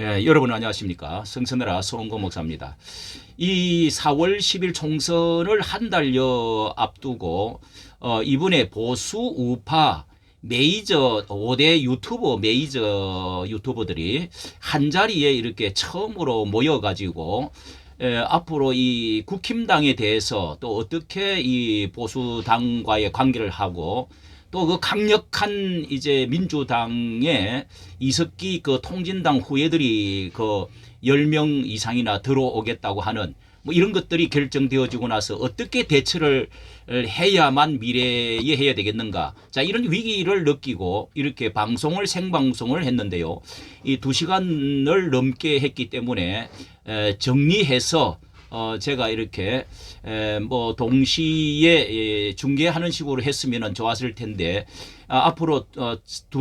예, 여러분 안녕하십니까. 성서나라 송은고 목사입니다. 이 4월 10일 총선을 한 달여 앞두고 이번에 보수 우파 메이저 5대 메이저 유튜버들이 한자리에 이렇게 처음으로 모여가지고 앞으로 이 국힘당에 대해서 또 어떻게 이 보수당과의 관계를 하고 또 그 강력한 이제 민주당의 이석기 그 통진당 후예들이 그 10명 이상이나 들어오겠다고 하는 뭐 이런 것들이 결정되어지고 나서 어떻게 대처를 해야만 미래에 해야 되겠는가. 자, 이런 위기를 느끼고 이렇게 생방송을 했는데요. 이 2시간을 넘게 했기 때문에 정리해서 제가 이렇게 뭐 동시에 중계하는 식으로 했으면 좋았을 텐데 앞으로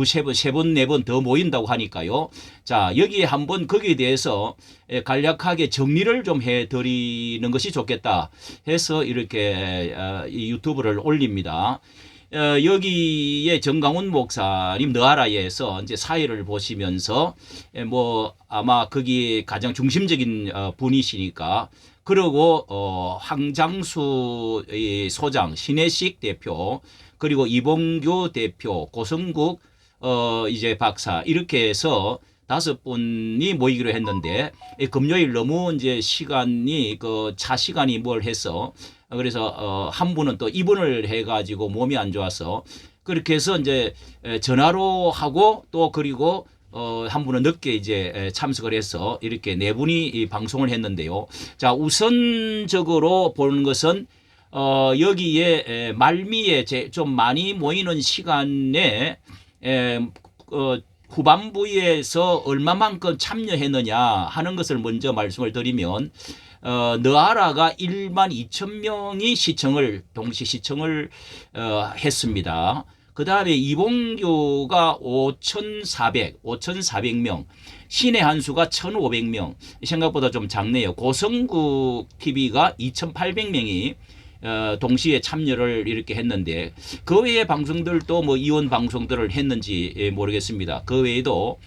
세 번, 네 번 더 모인다고 하니까요. 자, 여기에 한번 거기에 대해서 간략하게 정리를 좀 해드리는 것이 좋겠다 해서 이렇게 이 유튜브를 올립니다. 여기에 정강훈 목사님 너아라에서 이제 사회를 보시면서 뭐 아마 거기 가장 중심적인 분이시니까 그리고 황장수 소장, 신혜식 대표, 그리고 이봉규 대표, 고성국 이제 박사 이렇게 해서 5분이 모이기로 했는데 금요일 너무 이제 시간이 그 차 시간이 뭘 해서 그래서 한 분은 또 입원을 해가지고 몸이 안 좋아서 그렇게 해서 이제 전화로 하고 또 그리고 한 분은 늦게 이제 참석을 해서 이렇게 네 분이 이 방송을 했는데요. 자, 우선적으로 보는 것은 여기에 말미에 좀 많이 모이는 시간에 후반부에서 얼마만큼 참여했느냐 하는 것을 먼저 말씀을 드리면 너아라가 1만 2천 명이 동시 시청을 했습니다. 그 다음에 이봉규가 5,400명, 신의 한수가 1,500명, 생각보다 좀 작네요. 고성국 TV가 2,800명이 동시에 참여를 이렇게 했는데 그 외의 방송들도 뭐 이원 방송들을 했는지 모르겠습니다. 그 외에도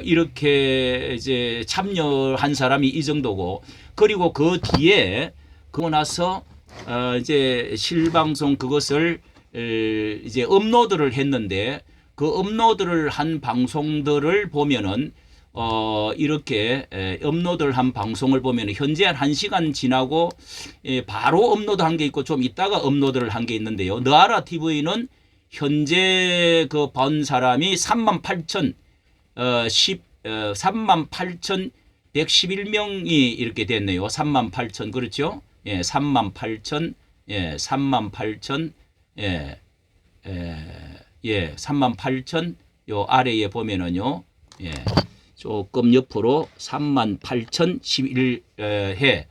이렇게 이제 참여한 사람이 이 정도고 그리고 그 뒤에 그러고 나서 이제 실방송 그것을 이제 업로드를 했는데 그 업로드를 한 방송들을 보면은 이렇게 업로드를 한 방송을 보면 현재 한 1시간 지나고 바로 업로드한 게 있고 좀 있다가 업로드를 한 게 있는데요. 너아라 TV는 현재 그 본 사람이 38,111명이 이렇게 됐네요. 38,000 그렇죠? 예, 38,000 예, 38,000 예, 38,000 요 아래에 보면은요. 예. 조금 옆으로 38,011회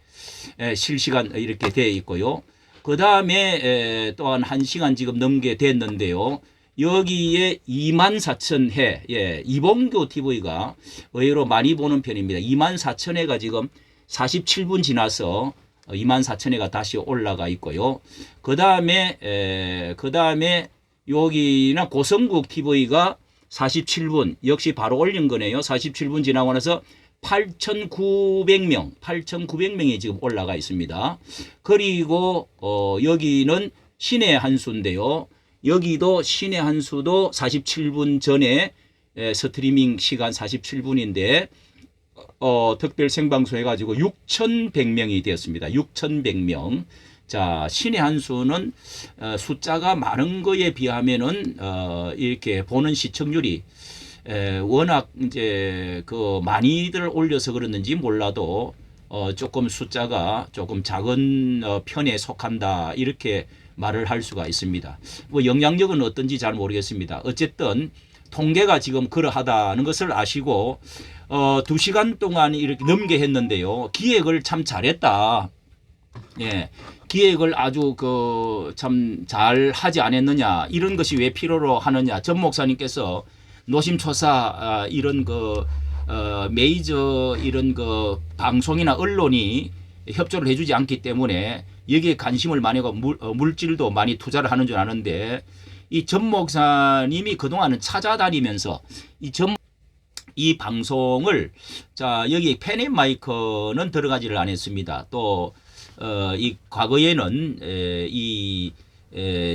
실시간 이렇게 되어 있고요. 그 다음에 또한 1시간 지금 넘게 됐는데요. 여기에 24,000회, 이봉규 TV가 의외로 많이 보는 편입니다. 24,000회가 지금 47분 지나서 24,000회가 다시 올라가 있고요. 그 다음에 여기나 고성국 TV가 47분 역시 바로 올린 거네요. 47분 지나고 나서 8,900명이 지금 올라가 있습니다. 그리고 여기는 신의 한수인데요. 여기도 신의 한수도 47분 전에 스트리밍 시간 47분인데 특별 생방송 해가지고 6,100명이 되었습니다. 6,100명. 자, 신의 한수는 숫자가 많은 거에 비하면은 이렇게 보는 시청률이 워낙 이제 그 많이들 올려서 그러는지 몰라도 조금 숫자가 조금 작은 편에 속한다 이렇게 말을 할 수가 있습니다. 뭐 영향력은 어떤지 잘 모르겠습니다. 어쨌든 통계가 지금 그러하다는 것을 아시고 2시간 동안 이렇게 넘게 했는데요. 기획을 참 잘했다. 예. 기획을 아주 참 잘 하지 않았느냐 이런 것이 왜 필요로 하느냐 전 목사님께서 노심초사 이런 메이저 이런 방송이나 언론이 협조를 해주지 않기 때문에 여기에 관심을 많이 하고 물질도 많이 투자를 하는 줄 아는데 이 전 목사님이 그동안은 찾아다니면서 이 전 이 방송을 자 여기 펜앤 마이크는 들어가지를 않았습니다. 또 이 과거에는 이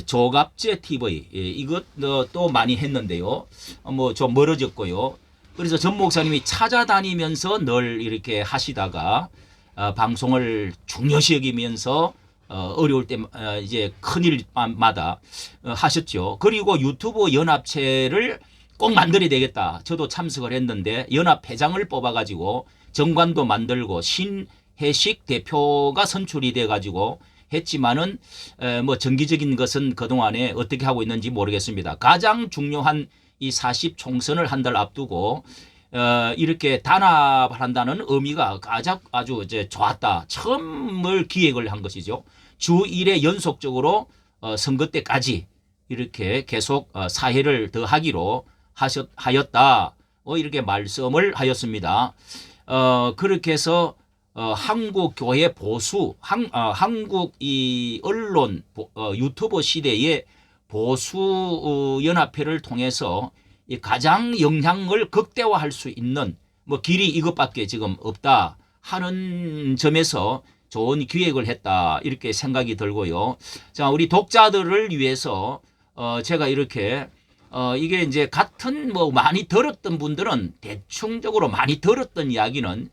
조갑제 TV 이것도 많이 했는데요. 뭐 좀 멀어졌고요. 그래서 전 목사님이 찾아다니면서 늘 이렇게 하시다가 방송을 중요시 여기면서 어려울 때 이제 큰일마다 하셨죠. 그리고 유튜브 연합체를 꼭 만들어야 되겠다. 저도 참석을 했는데 연합회장을 뽑아가지고 정관도 만들고 신혜식 대표가 선출이 돼가지고 했지만은 뭐 정기적인 것은 그동안에 어떻게 하고 있는지 모르겠습니다. 가장 중요한 이 40 총선을 한 달 앞두고 이렇게 단합을 한다는 의미가 아주 이제 좋았다. 처음을 기획을 한 것이죠. 주 1회 연속적으로 선거 때까지 이렇게 계속 사회를 더하기로 하였다. 이렇게 말씀을 하였습니다. 그렇게 해서 한국 교회 보수, 한국 이 언론 유튜버 시대의 보수 연합회를 통해서 가장 영향을 극대화할 수 있는 뭐 길이 이것밖에 지금 없다 하는 점에서 좋은 기획을 했다 이렇게 생각이 들고요. 자, 우리 독자들을 위해서 제가 이렇게 이게 이제 같은 뭐 많이 들었던 분들은 대충적으로 많이 들었던 이야기는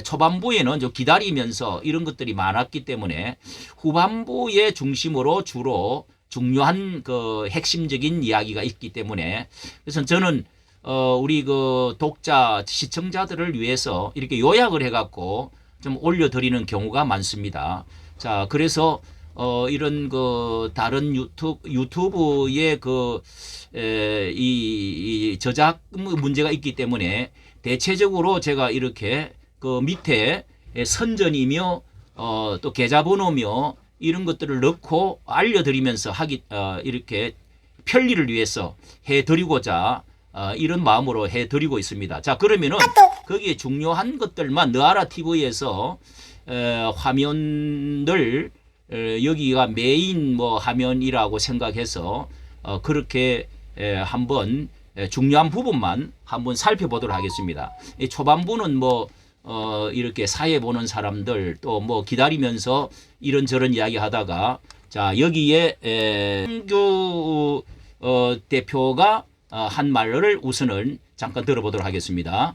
초반부에는 좀 기다리면서 이런 것들이 많았기 때문에 후반부의 중심으로 주로 중요한 그 핵심적인 이야기가 있기 때문에 그래서 저는 우리 그 독자 시청자들을 위해서 이렇게 요약을 해갖고 좀 올려드리는 경우가 많습니다. 자, 그래서 이런 그 다른 유튜브의 그 이 저작 문제가 있기 때문에 대체적으로 제가 이렇게 그 밑에 선전이며 또 계좌번호며 이런 것들을 넣고 알려드리면서 이렇게 편리를 위해서 해드리고자 이런 마음으로 해드리고 있습니다. 자, 그러면은 거기에 중요한 것들만 너아라 TV에서 화면들 여기가 메인 뭐 화면이라고 생각해서 그렇게 한번 중요한 부분만 한번 살펴보도록 하겠습니다. 이 초반부는 뭐 이렇게 사회 보는 사람들 또 뭐 기다리면서 이런저런 이야기 하다가 자 여기에 홍규 대표가 한 말을 우선은 잠깐 들어보도록 하겠습니다.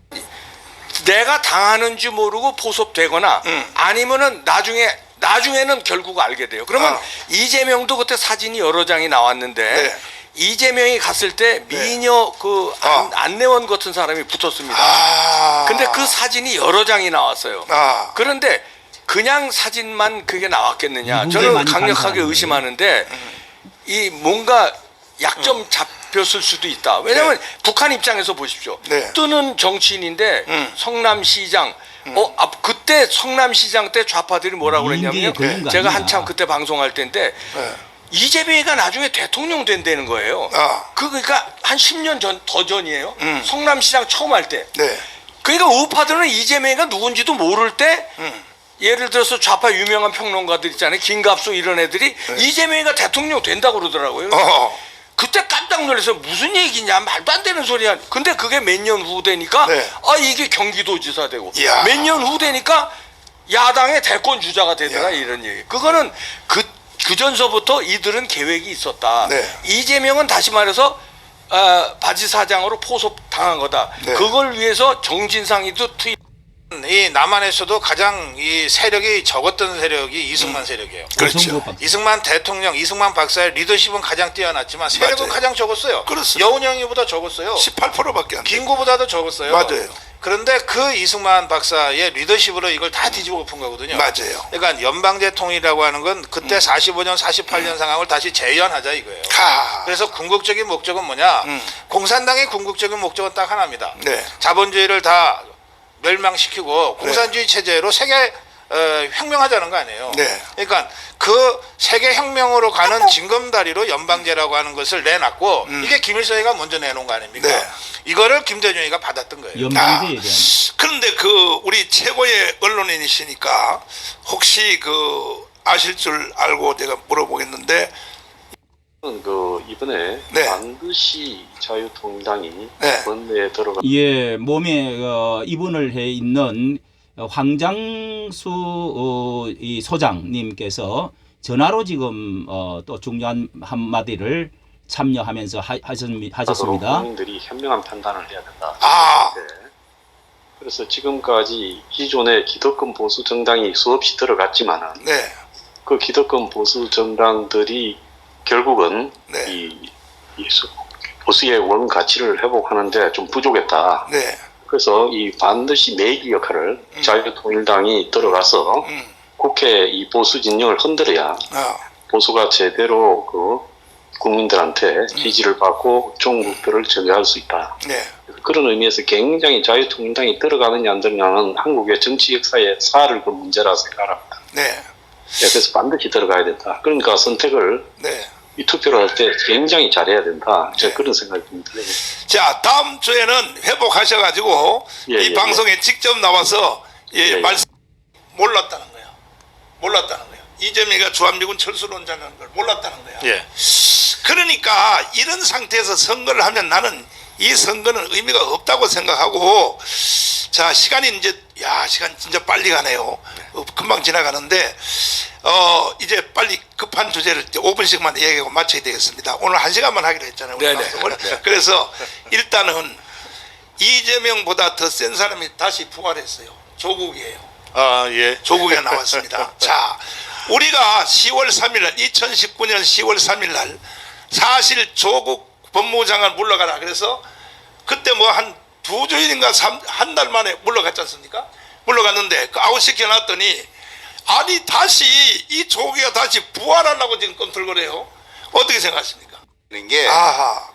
내가 당하는지 모르고 포섭되거나 아니면은 나중에는 결국 알게 돼요. 그러면 이재명도 그때 사진이 여러 장이 나왔는데 네. 이재명이 갔을 때 미녀 그 안내원 같은 사람이 붙었습니다. 근데 그 사진이 여러 장이 나왔어요. 그런데 그냥 사진만 그게 나왔겠느냐? 저는 강력하게 의심하는데 이 뭔가 약점 잡혔을 수도 있다. 왜냐하면 북한 입장에서 보십시오. 뜨는 정치인인데 성남시장 그때 성남시장 때 좌파들이 뭐라고 그랬냐면 제가 한참 그때 방송할 때인데 이재명이가 나중에 대통령 된다는 거예요. 그러니까 한 10년 더 전이에요. 성남시장 처음 할 때. 그러니까 우파들은 이재명이가 누군지도 모를 때 예를 들어서 좌파 유명한 평론가들 있잖아요. 김갑수 이런 애들이 이재명이가 대통령 된다고 그러더라고요. 그때 깜짝 놀라서 무슨 얘기냐 말도 안 되는 소리야. 근데 그게 몇 년 후 되니까 이게 경기도지사 되고 몇 년 후 되니까 야당의 대권 주자가 되더라 이런 얘기. 그거는 그 전서부터 이들은 계획이 있었다. 이재명은 다시 말해서 바지 사장으로 포섭 당한 거다. 그걸 위해서 정진상이도 투입. 이 남한에서도 가장 이 세력이 적었던 세력이 이승만 세력이에요. 그렇죠. 이승만 대통령, 이승만 박사의 리더십은 가장 뛰어났지만 세력은 맞아요. 가장 적었어요. 그렇습니다. 여운형이보다 적었어요. 18%밖에 안 돼요. 김구보다도 적었어요. 맞아요. 그런데 그 이승만 박사의 리더십으로 이걸 다 뒤집어 엎은 거거든요. 맞아요. 그러니까 연방제통이라고 하는 건 그때 45년, 48년 상황을 다시 재현하자 이거예요. 그래서 궁극적인 목적은 뭐냐? 공산당의 궁극적인 목적은 딱 하나입니다. 자본주의를 다 멸망시키고 공산주의 체제로 세계 혁명하자는 거 아니에요. 그러니까 그 세계 혁명으로 가는 징검다리로 연방제라고 하는 것을 내놨고 이게 김일성이가 먼저 내놓은 거 아닙니까? 이거를 김대중이가 받았던 거예요. 연방제에 대한. 그런데 그 우리 최고의 언론인이시니까 혹시 그 아실 줄 알고 제가 물어보겠는데 이번에 네. 반드시 자유통일당이 네. 원내에 들어가. 예, 몸에 입원을 해 있는 황장수 이 소장님께서 전화로 지금 또 중요한 한마디를 참여하면서 하셨습니다. 국민들이 현명한 판단을 해야 된다. 아. 네. 그래서 지금까지 기존의 기득권 보수 정당이 수없이 들어갔지만은 네. 그 기득권 보수 정당들이 결국은 네. 이 보수의 원 가치를 회복하는데 좀 부족했다. 네. 그래서 이 반드시 매기 역할을 자유통일당이 들어가서 국회 이 보수 진영을 흔들어야 보수가 제대로 국민들한테 지지를 받고 종국표를 전개할 수 있다. 네. 그런 의미에서 굉장히 자유통일당이 들어가느냐 안 들어가느냐는 한국의 정치 역사의 사를 그 문제라 생각합니다. 네. 네, 그래서 반드시 들어가야 된다. 그러니까 선택을 네. 이 투표를 할 때 굉장히 잘해야 된다. 제가 그런 생각이 듭니다. 자, 다음 주에는 회복하셔가지고 이 방송에 직접 나와서 말씀 몰랐다는 거예요. 몰랐다는 거예요. 이재명이가 주한미군 철수론자라는 걸 몰랐다는 거야. 예. 그러니까 이런 상태에서 선거를 하면 나는 이 선거는 의미가 없다고 생각하고, 자, 시간이 이제 시간 진짜 빨리 가네요. 금방 지나가는데 이제 빨리 급한 주제를 5분씩만 얘기하고 마쳐야 되겠습니다. 오늘 1시간만 하기로 했잖아요. 우리 방송을. 그래서 일단은 이재명보다 더 센 사람이 다시 부활했어요. 조국이에요. 아, 예. 조국에 나왔습니다. 자, 우리가 10월 3일 날 2019년 10월 3일 날 사실 조국 법무장관 물러가라 그래서 그때 뭐 한 2주일인가 한 달 만에 물러갔지 않습니까? 물러갔는데 아웃시켜 놨더니 아니 다시 이 조국이가 다시 부활하려고 지금 꼼틀거려요. 어떻게 생각하십니까? 게 아하.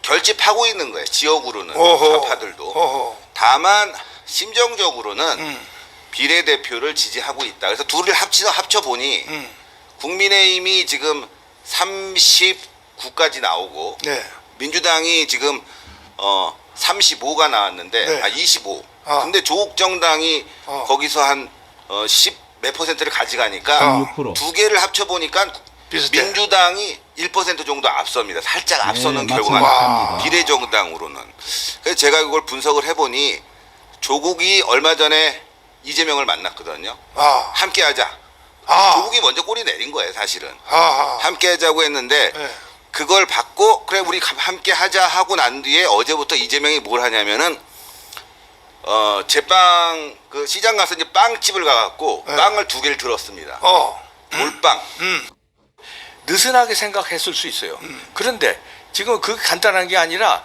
결집하고 있는 거예요. 지역으로는 어허. 좌파들도. 어허. 다만 심정적으로는 비례대표를 지지하고 있다. 그래서 둘을 합쳐 보니 국민의힘이 지금 39까지 나오고 네. 민주당이 지금 35가 나왔는데 네. 25. 아. 근데 조국 정당이 거기서 한 10 몇 %를 가져가니까 16%. 두 개를 합쳐 보니까 비슷해. 민주당이 1% 정도 앞섭니다. 살짝 앞서는 네, 결과가 맞습니다. 비례정당으로는. 그래서 제가 그걸 분석을 해보니 조국이 얼마 전에 이재명을 만났거든요. 아. 함께하자. 아. 조국이 먼저 꼬리 내린 거예요, 사실은. 아하. 함께하자고 했는데 네. 그걸 받고 그래 우리 함께하자 하고 난 뒤에 어제부터 이재명이 뭘 하냐면은 제빵 그 시장 가서 이제 빵집을 가갖고 네. 빵을 2개를 들었습니다. 몰빵. 느슨하게 생각했을 수 있어요. 그런데 지금 그 간단한 게 아니라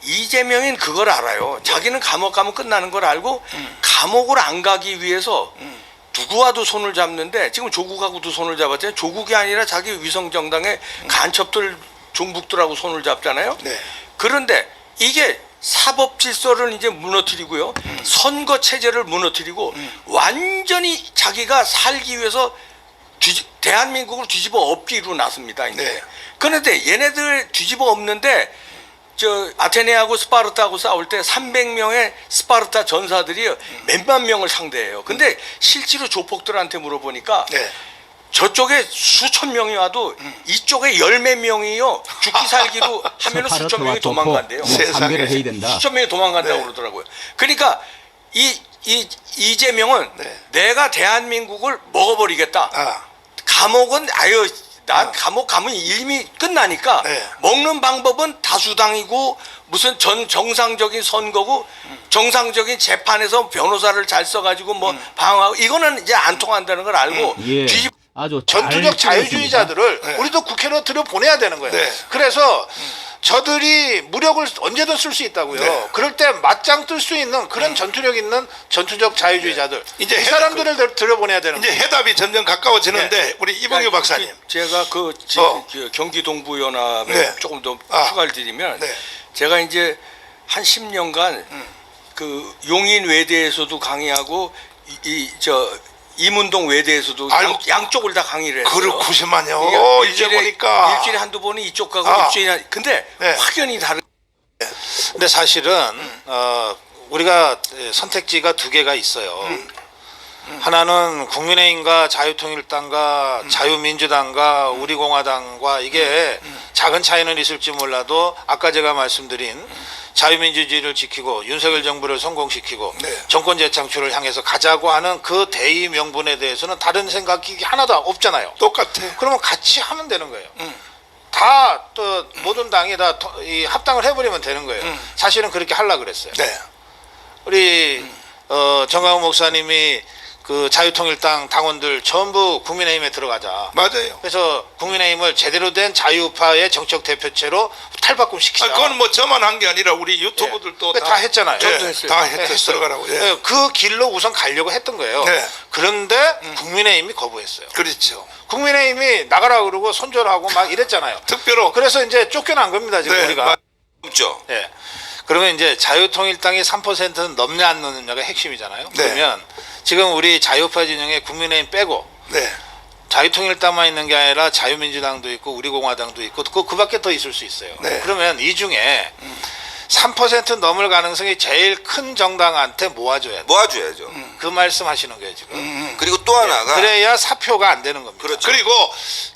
이재명인 그걸 알아요. 자기는 감옥 가면 끝나는 걸 알고 감옥을 안 가기 위해서 누구와도 손을 잡는데 지금 조국하고도 손을 잡았잖아요. 조국이 아니라 자기 위성정당의 간첩들 종북들하고 손을 잡잖아요. 네. 그런데 이게 사법 질서를 이제 무너뜨리고요. 선거 체제를 무너뜨리고 완전히 자기가 살기 위해서 대한민국을 뒤집어 엎기로 나섭니다. 이제. 네. 그런데 얘네들 뒤집어 엎는데 저 아테네하고 스파르타하고 싸울 때 300명의 스파르타 전사들이 몇만 명을 상대해요. 근데 실제로 조폭들한테 물어보니까 네. 저쪽에 수천 명이 와도 이쪽에 열몇 명이요 죽기 살기로 하면 수천 명이 도망간대요. 상대를 해야 된다. 수천 명이 도망간다고 네. 그러더라고요. 그러니까 이재명은 네. 내가 대한민국을 먹어버리겠다. 아. 감옥은 난 감옥 가면 이미 끝나니까 네. 먹는 방법은 다수당이고 무슨 정상적인 선거고 정상적인 재판에서 변호사를 잘 써가지고 뭐 방어하고 이거는 이제 안 통한다는 걸 알고 예. 뒤집 아주 잘 전투적 자유주의자들을 네. 우리도 국회로 들여보내야 되는 거예요. 네. 그래서 저들이 무력을 언제든 쓸 수 있다고요. 네. 그럴 때 맞짱 뜰 수 있는 그런 전투력 있는 전투적 자유주의자들. 이제 이 사람들을 들여보내야 되는 이제 거예요. 해답이 점점 가까워지는데 우리 이봉규 박사님. 그러니까 제가 그 경기 동부연합에 네. 조금 더 아. 추가를 드리면 네. 제가 이제 한 10년간 그 용인 외대에서도 강의하고 이문동 외대에서도 아이고. 양쪽을 다 강의를 했어요. 그렇구시만요. 이제 보니까. 일주일에 한두 번은 이쪽 가고 아. 일주일에 근데 네. 확연히 다른. 근데 사실은 우리가 선택지가 2개가 있어요. 하나는 국민의힘과 자유통일당과 자유민주당과 우리공화당과 이게 작은 차이는 있을지 몰라도 아까 제가 말씀드린 자유민주주의를 지키고 윤석열 정부를 성공시키고 정권 재창출을 향해서 가자고 하는 그 대의 명분에 대해서는 다른 생각이 하나도 없잖아요. 똑같아. 그러면 같이 하면 되는 거예요. 다 또 모든 당이 다 이 합당을 해버리면 되는 거예요. 사실은 그렇게 하려고 그랬어요. 네. 우리 정강훈 목사님이 그 자유통일당 당원들 전부 국민의힘에 들어가자. 맞아요. 그래서 국민의힘을 제대로 된 자유파의 정책 대표체로 탈바꿈 시키자. 그건 뭐 저만 한 게 아니라 우리 유튜버들도 다 했잖아요. 저도 했어요. 다 네, 했어요. 들어가라고. 예. 네, 그 길로 우선 가려고 했던 거예요. 네. 그런데 국민의힘이 거부했어요. 그렇죠. 국민의힘이 나가라 그러고 손절하고 막 이랬잖아요. 특별로 그래서 이제 쫓겨난 겁니다. 지금 네, 우리가. 없죠. 예. 그러면 이제 자유통일당이 3%는 넘냐 안 넘느냐가 핵심이잖아요. 네. 그러면 지금 우리 자유파 진영에 국민의힘 빼고 네. 자유통일당만 있는 게 아니라 자유민주당도 있고 우리공화당도 있고 그 밖에 더 있을 수 있어요. 네. 그러면 이 중에 3% 넘을 가능성이 제일 큰 정당한테 모아줘야 돼. 모아줘야죠. 그 말씀하시는 거예요 지금. 그리고 또 하나가 그래야 사표가 안 되는 겁니다. 그렇죠. 그리고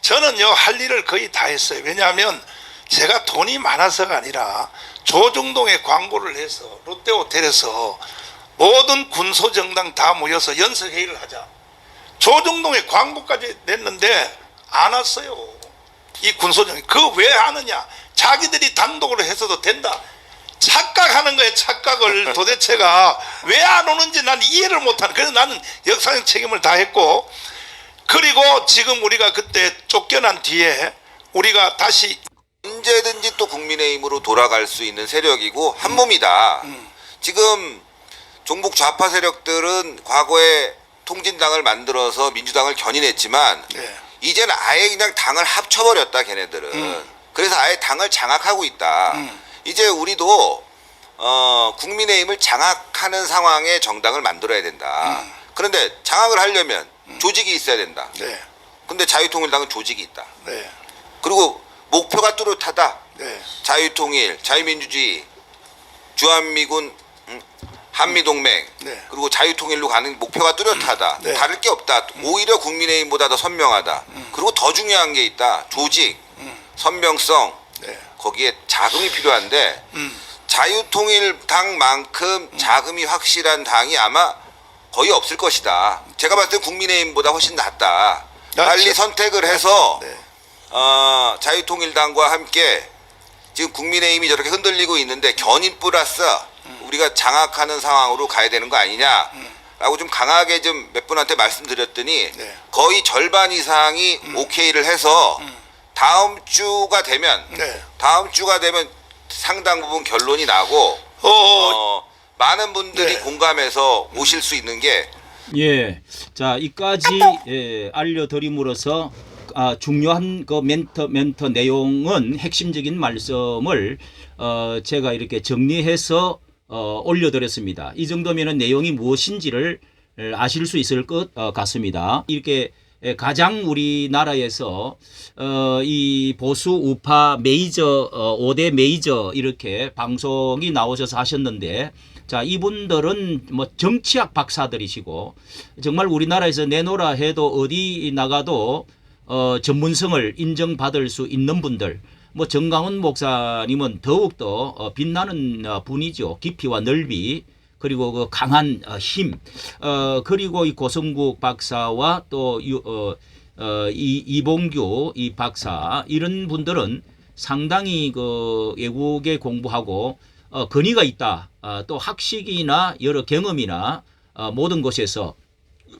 저는요 할 일을 거의 다 했어요. 왜냐하면 제가 돈이 많아서가 아니라 조중동에 광고를 해서 롯데호텔에서 모든 군소정당 다 모여서 연석회의를 하자. 조중동에 광고까지 냈는데 안 왔어요. 이 군소정당. 그 왜 하느냐. 자기들이 단독으로 해서도 된다. 착각하는 거예요. 착각을 도대체가 왜 안 오는지 난 이해를 못하는. 그래서 나는 역사적 책임을 다 했고, 그리고 지금 우리가 그때 쫓겨난 뒤에 우리가 다시 언제든지 또 국민의힘으로 돌아갈 수 있는 세력이고 한 몸이다. 지금 종북 좌파 세력들은 과거에 통진당을 만들어서 민주당을 견인했지만 네. 이제는 아예 그냥 당을 합쳐버렸다 걔네들은. 그래서 아예 당을 장악하고 있다. 이제 우리도 국민의힘을 장악하는 상황의 정당을 만들어야 된다. 그런데 장악을 하려면 조직이 있어야 된다. 네. 근데 자유통일당은 조직이 있다. 네. 그리고 목표가 뚜렷하다. 네. 자유통일, 자유민주주의, 주한미군, 한미동맹, 네. 그리고 자유통일로 가는 목표가 뚜렷하다. 네. 다를 게 없다. 오히려 국민의힘보다 더 선명하다. 그리고 더 중요한 게 있다. 조직, 선명성, 네. 거기에 자금이 필요한데 자유통일당만큼 자금이 확실한 당이 아마 거의 없을 것이다. 제가 봤을 때 국민의힘보다 훨씬 낫다. 빨리 선택을 해서 네. 자유통일당과 함께 지금 국민의힘이 저렇게 흔들리고 있는데 견인 플러스 우리가 장악하는 상황으로 가야 되는 거 아니냐라고 좀 강하게 좀 몇 분한테 말씀드렸더니 네. 거의 절반 이상이 오케이를 해서 다음 주가 되면 네. 상당 부분 결론이 나고 많은 분들이 네. 공감해서 오실 수 있는 게 예, 자 이까지 알려드림으로써 중요한 그 멘터 내용은 핵심적인 말씀을 제가 이렇게 정리해서 올려드렸습니다. 이 정도면은 내용이 무엇인지를 아실 수 있을 것 같습니다. 이렇게 가장 우리나라에서 이 보수 우파 메이저 5대 메이저 이렇게 방송이 나오셔서 하셨는데, 자 이분들은 뭐 정치학 박사들이시고 정말 우리나라에서 내놓으라 해도 어디 나가도 전문성을 인정받을 수 있는 분들. 뭐 정강훈 목사님은 더욱더 빛나는 분이죠. 깊이와 넓이, 그리고 그 강한 힘, 그리고 이 고성국 박사와 또 이봉규 이 박사, 이런 분들은 상당히 그 외국에 공부하고 권위가 있다. 또 학식이나 여러 경험이나 모든 곳에서,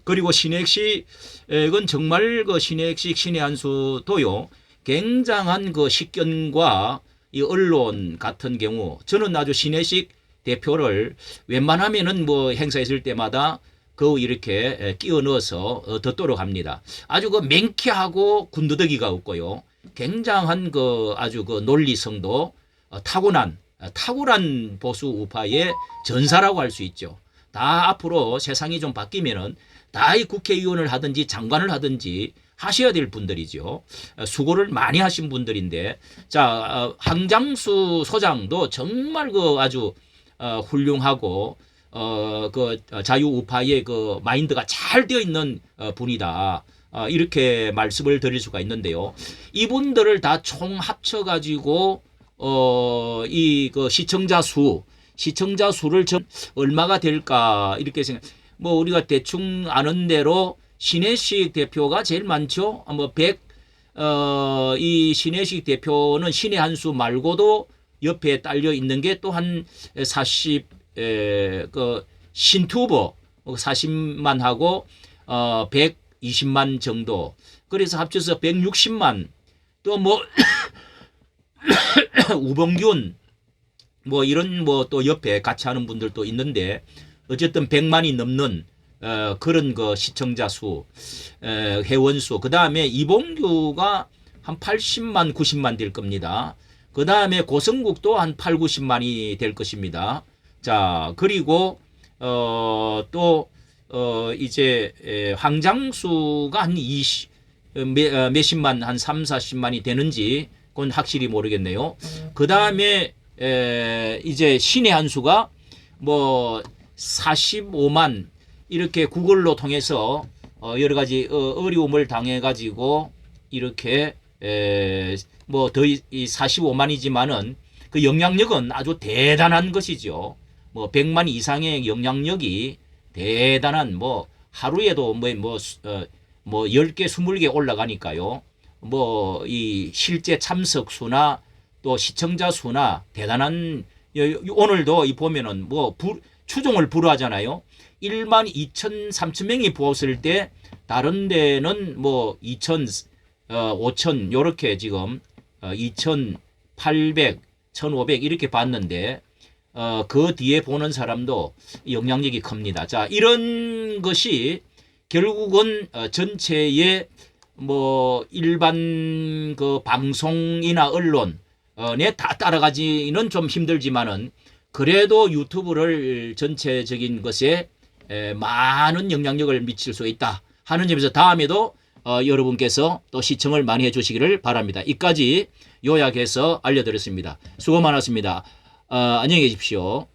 그리고 신혜식은 정말 그 신혜식 신의 한수도요 굉장한 그 식견과 이 언론 같은 경우, 저는 아주 신혜식 대표를 웬만하면은 뭐 행사했을 때마다 그 이렇게 끼워 넣어서 듣도록 합니다. 아주 그 맹쾌하고 군더더기가 없고요. 굉장한 그 아주 그 논리성도 타고난 보수 우파의 전사라고 할 수 있죠. 다 앞으로 세상이 좀 바뀌면은 다 이 국회의원을 하든지 장관을 하든지 하셔야 될 분들이죠. 수고를 많이 하신 분들인데, 자 항장수 소장도 정말 그 아주 훌륭하고 그 자유우파의 그 마인드가 잘 되어 있는 분이다. 이렇게 말씀을 드릴 수가 있는데요. 이분들을 다 총 합쳐 가지고 이 그 시청자 수를 얼마가 될까 이렇게 생각. 뭐 우리가 대충 아는 대로 신혜식 대표가 제일 많죠. 뭐 100 이 신혜식 대표는 신의 한 수 말고도 옆에 딸려 있는 게 또 한 40 그 신투버 40만 하고 120만 정도. 그래서 합쳐서 160만. 또 뭐 우범균 뭐 이런 뭐 또 옆에 같이 하는 분들도 있는데 어쨌든 100만이 넘는 그런 그 시청자 수, 회원 수. 그 다음에 이봉규가 한 80만, 90만 될 겁니다. 그 다음에 고성국도 한 8, 90만이 될 것입니다. 자, 그리고 또 이제 황장수가 한 20, 몇십만, 한 3, 40만이 되는지 그건 확실히 모르겠네요. 그 다음에 이제 신의 한 수가 뭐 45만 이렇게 구글로 통해서 여러 가지 어려움을 당해 가지고 이렇게 뭐 더 45만이지만은 그 영향력은 아주 대단한 것이죠. 뭐 100만 이상의 영향력이 대단한 뭐 하루에도 뭐 10개, 20개 올라가니까요. 뭐 이 실제 참석 수나 또 시청자 수나 대단한 오늘도 이 보면은 뭐 추종을 불허하잖아요. 1만 2천, 3천 명이 보았을 때 다른 데는 뭐 2천, 5천 요렇게 지금 2,800, 1,500 이렇게 봤는데 그 뒤에 보는 사람도 영향력이 큽니다. 자, 이런 것이 결국은 전체의 뭐 일반 그 방송이나 언론에 다 따라가지는 좀 힘들지만은 그래도 유튜브를 전체적인 것에 많은 영향력을 미칠 수 있다 하는 점에서 다음에도 여러분께서 또 시청을 많이 해주시기를 바랍니다. 이까지 요약해서 알려드렸습니다. 수고 많았습니다. 안녕히 계십시오.